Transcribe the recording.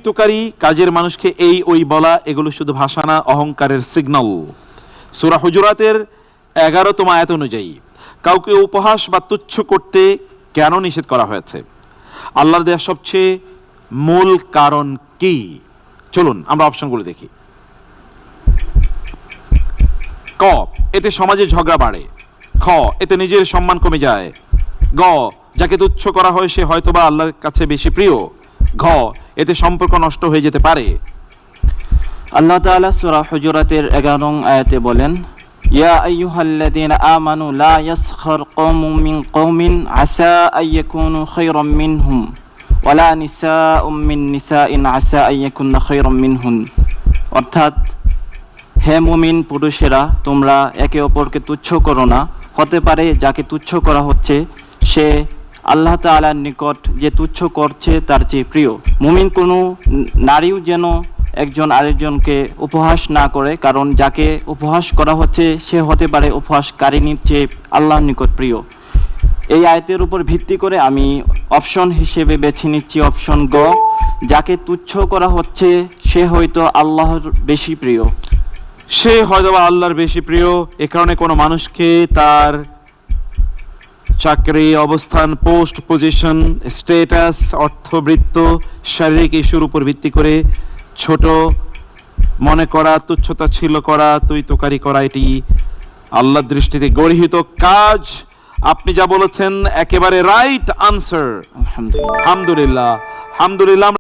তোকারি কাজের মানুষকে এই ওই বলা, এগুলো শুধু ভাষা না, অহংকারের সিগন্যাল। সূরা হুজুরাতের 11তম আয়াত অনুযায়ী কাউকে উপহাস বা তুচ্ছ করতে কেন নিষেধ করা হয়েছে? আল্লাহর দেয়া সবচেয়ে মূল কারণ কি? চলুন আমরা অপশনগুলো দেখি। ক, এতে সমাজে ঝগড়া বাড়ে। খ, এতে নিজের সম্মান কমে যায়। গ, যাকে তুচ্ছ করা হয় সে হয়তোবা আল্লাহর কাছে বেশি প্রিয়। ঘ, এতে সম্পর্ক নষ্ট হয়ে যেতে পারে। আল্লাহ তাআলা সূরা হুজুরাতের 11 নং আয়াতে বলেন, ইয়া আইয়ুহাল্লাযীনা আমানু লা ইয়াসখার কওমুম মিন কওমিন আসা আইয়াকুনু খায়রাম মিনহুম ওয়ালা নিসাউম মিন নিসাইন আসা আইয়াকুননা খায়রাম মিনহুন। অর্থাৎ, হে মুমিন পুরুষেরা, তোমরা একে অপরকে তুচ্ছ করো না। হতে পারে যাকে তুচ্ছ করা হচ্ছে সে আল্লাহ তাআলার নিকট যে তুচ্ছ করছে তার চেয়ে প্রিয়। মুমিন কোনো নারীও যেন একজন আরেকজনকে উপহাস না করে, কারণ যাকে উপহাস করা হচ্ছে সে হতে পারে উপহাসকারিনীর চেয়ে আল্লাহর নিকট প্রিয়। এই আয়াতের উপর ভিত্তি করে আমি অপশন হিসেবে বেছে নিচ্ছি অপশন গ, যাকে তুচ্ছ করা হচ্ছে সে হয়তো আল্লাহর বেশি প্রিয়। সে হয়তোবা আল্লাহর বেশি প্রিয়। এ কারণে কোনো মানুষকে তার চাকরি, অবস্থান, পোস্ট, পজিশন, স্ট্যাটাস, অর্থবৃত্ত, শারীরিক ইস্যুর উপর ভিত্তি করে ছোট মনে করা, তুচ্ছতা ছিল করা, তুই তোকারি করা, এটি আল্লাহর দৃষ্টিতে গর্হিত কাজ। আপনি যা বলেছেন একেবারে রাইট আনসার। আলহামদুলিল্লাহ। আলহামদুলিল্লাহ, আলহামদুলিল্লাহ।